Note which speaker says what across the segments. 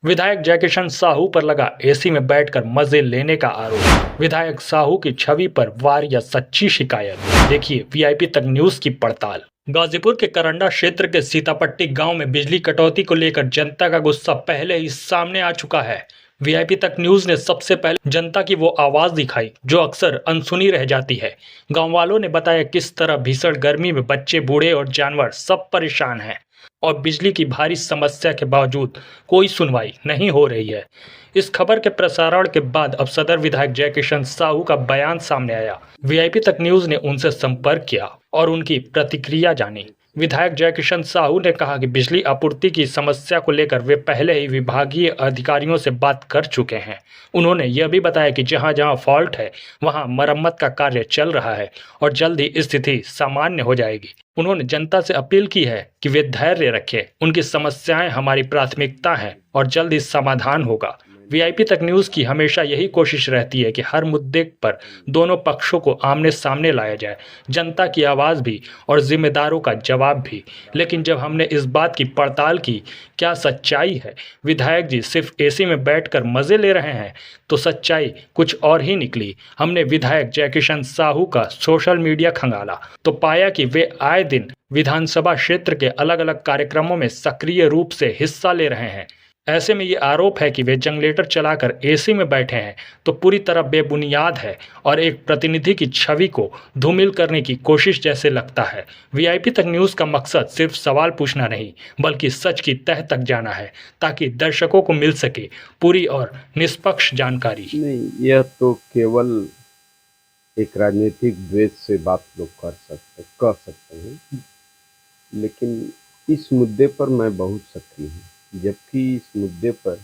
Speaker 1: विधायक जयकिशन साहू पर लगा एसी में बैठकर मजे लेने का आरोप। विधायक साहू की छवि पर वार या सच्ची शिकायत, देखिए वीआईपी तक न्यूज की पड़ताल। गाजीपुर के करंडा क्षेत्र के सीतापट्टी गांव में बिजली कटौती को लेकर जनता का गुस्सा पहले ही सामने आ चुका है। वीआईपी तक न्यूज ने सबसे पहले जनता की वो आवाज दिखाई जो अक्सर अनसुनी रह जाती है। गांव वालों ने बताया किस तरह भीषण गर्मी में बच्चे, बूढ़े और जानवर सब परेशान हैं और बिजली की भारी समस्या के बावजूद कोई सुनवाई नहीं हो रही है। इस खबर के प्रसारण के बाद अब सदर विधायक जयकिशन साहू का बयान सामने आया। वीआईपी तक न्यूज ने उनसे संपर्क किया और उनकी प्रतिक्रिया जानी। विधायक जयकिशन साहू ने कहा कि बिजली आपूर्ति की समस्या को लेकर वे पहले ही विभागीय अधिकारियों से बात कर चुके हैं। उन्होंने यह भी बताया कि जहां जहां फॉल्ट है वहां मरम्मत का कार्य चल रहा है और जल्द ही स्थिति सामान्य हो जाएगी। उन्होंने जनता से अपील की है कि वे धैर्य रखें, उनकी समस्याएं हमारी प्राथमिकता हैं और जल्द ही समाधान होगा। वीआईपी तक न्यूज की हमेशा यही कोशिश रहती है कि हर मुद्दे पर दोनों पक्षों को आमने सामने लाया जाए, जनता की आवाज भी और जिम्मेदारों का जवाब भी। लेकिन जब हमने इस बात की पड़ताल की क्या सच्चाई है, विधायक जी सिर्फ एसी में बैठकर मजे ले रहे हैं, तो सच्चाई कुछ और ही निकली। हमने विधायक जयकिशन साहू का सोशल मीडिया खंगाला तो पाया कि वे आए दिन विधानसभा क्षेत्र के अलग अलग कार्यक्रमों में सक्रिय रूप से हिस्सा ले रहे हैं। ऐसे में ये आरोप है कि वे जनरेटर चलाकर एसी में बैठे हैं तो पूरी तरह बेबुनियाद है और एक प्रतिनिधि की छवि को धूमिल करने की कोशिश जैसे लगता है। वीआईपी तक न्यूज़ का मकसद सिर्फ सवाल पूछना नहीं बल्कि सच की तह तक जाना है ताकि दर्शकों को मिल सके पूरी और निष्पक्ष जानकारी।
Speaker 2: नहीं, यह तो केवल एक राजनीतिक द्वेष से बात लोग कह सकते हैं, लेकिन इस मुद्दे पर मैं बहुत सक्रिय हूँ। जबकि इस मुद्दे पर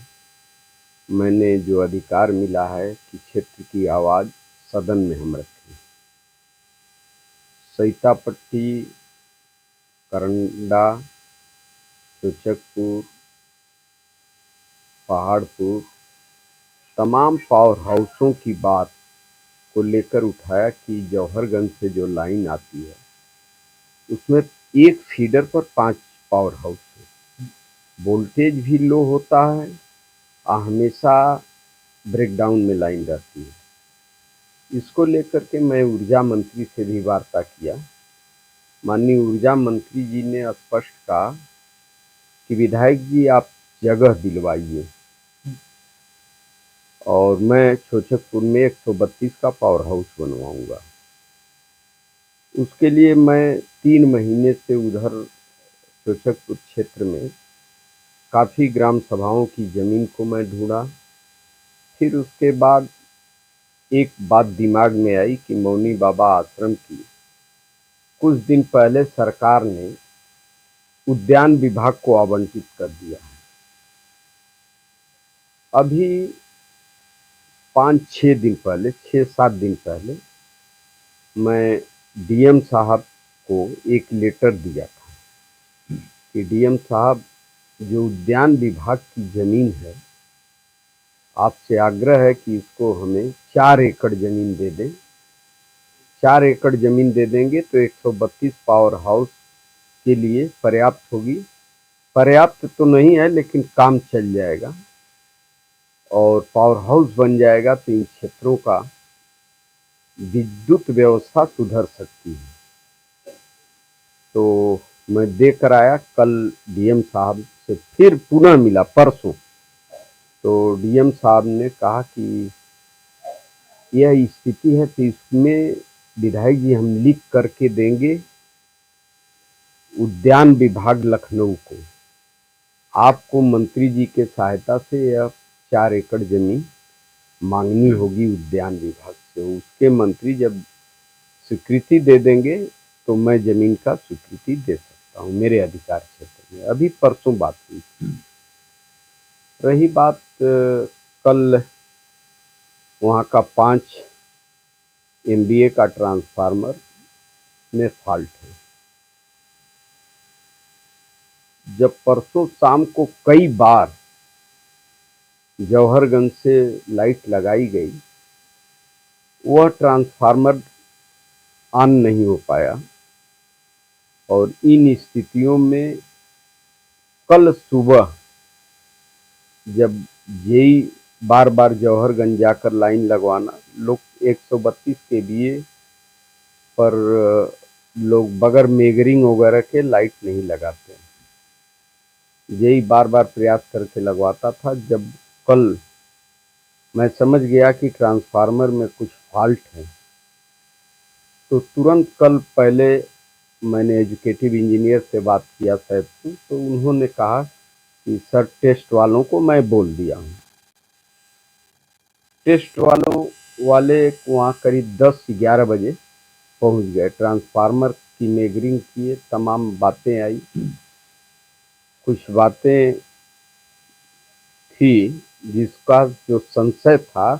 Speaker 2: मैंने जो अधिकार मिला है कि क्षेत्र की आवाज़ सदन में हम रखें। सीतापट्टी, करंडा, चोचकपुर, पहाड़पुर, तमाम पावर हाउसों की बात को लेकर उठाया कि जौहरगंज से जो लाइन आती है उसमें एक फीडर पर 5 पावर हाउस है। वोल्टेज भी लो होता है और हमेशा ब्रेकडाउन में लाइन रहती है। इसको लेकर के मैं ऊर्जा मंत्री से भी वार्ता किया। माननीय ऊर्जा मंत्री जी ने स्पष्ट कहा कि विधायक जी आप जगह दिलवाइए और मैं चोचकपुर में 132 का पावर हाउस बनवाऊंगा। उसके लिए मैं 3 महीने से उधर चोचकपुर क्षेत्र में काफ़ी ग्राम सभाओं की ज़मीन को मैं ढूंढा। फिर उसके बाद एक बात दिमाग में आई कि मौनी बाबा आश्रम की कुछ दिन पहले सरकार ने उद्यान विभाग को आवंटित कर दिया है। अभी 5-6 दिन पहले, 6-7 दिन पहले मैं डीएम साहब को एक लेटर दिया था कि डीएम साहब, जो उद्यान विभाग की ज़मीन है, आपसे आग्रह है कि इसको हमें 4 एकड़ ज़मीन दे दें। 4 एकड़ ज़मीन दे देंगे तो 132 पावर हाउस के लिए पर्याप्त होगी। पर्याप्त तो नहीं है लेकिन काम चल जाएगा और पावर हाउस बन जाएगा तो इन क्षेत्रों का विद्युत व्यवस्था सुधर सकती है। तो मैं देकर आया, कल डीएम साहब से फिर पुनः मिला परसों। तो डीएम साहब ने कहा कि यह स्थिति है तो इसमें विधायक जी हम लिख करके देंगे उद्यान विभाग लखनऊ को। आपको मंत्री जी के सहायता से यह 4 एकड़ जमीन मांगनी होगी उद्यान विभाग से। उसके मंत्री जब स्वीकृति दे देंगे तो मैं जमीन का स्वीकृति दे सकता हूँ मेरे अधिकार क्षेत्र में। अभी परसों बात हुई थी। रही बात कल वहाँ का 5 MVA का ट्रांसफार्मर में फॉल्ट है। जब परसों शाम को कई बार जौहरगंज से लाइट लगाई गई, वह ट्रांसफार्मर ऑन नहीं हो पाया और इन स्थितियों में कल सुबह जब यही बार बार जौहरगंज जाकर लाइन लगवाना, लोग 132 केवीए पर लोग बगैर मेगरिंग वगैरह के लाइट नहीं लगाते। यही बार बार प्रयास करके लगवाता था। जब कल मैं समझ गया कि ट्रांसफार्मर में कुछ फॉल्ट है, तो तुरंत कल पहले मैंने एजुकेटिव इंजीनियर से बात किया सैयद से, तो उन्होंने कहा कि सर टेस्ट वालों को मैं बोल दिया हूँ। टेस्ट वाले वहाँ करीब 10-11 बजे पहुँच गए। ट्रांसफार्मर की मेगरिंग किए, तमाम बातें आई। कुछ बातें थी जिसका जो संशय था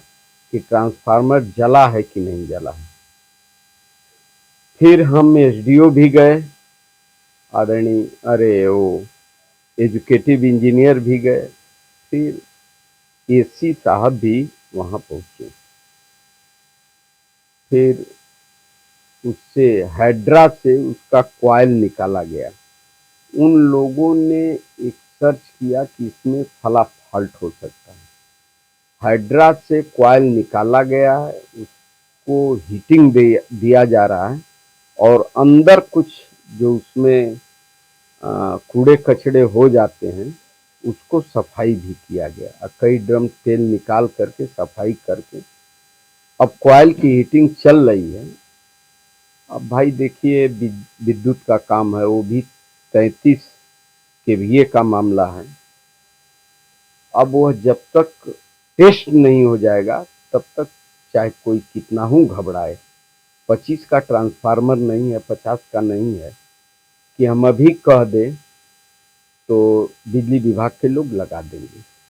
Speaker 2: कि ट्रांसफार्मर जला है कि नहीं जला है। फिर हम एसडीओ भी गए, आदरणीय एजुकेटिव इंजीनियर भी गए, फिर एसी साहब भी वहाँ पहुँचे। फिर उससे हाइड्रा से उसका कॉइल निकाला गया। उन लोगों ने एक सर्च किया कि इसमें फला फॉल्ट हो सकता है। हाइड्रा से कॉइल निकाला गया है, उसको हीटिंग दिया जा रहा है और अंदर कुछ जो उसमें कूड़े कचड़े हो जाते हैं उसको सफाई भी किया गया और कई ड्रम तेल निकाल करके सफाई करके अब कॉइल की हीटिंग चल रही है। अब भाई देखिए, विद्युत का काम है, वो भी 33 केवीए का मामला है। अब वह जब तक टेस्ट नहीं हो जाएगा तब तक चाहे कोई कितना ही घबराए, 25 का ट्रांसफार्मर नहीं है, 50 का नहीं है कि हम अभी कह दें तो बिजली विभाग के लोग लगा देंगे।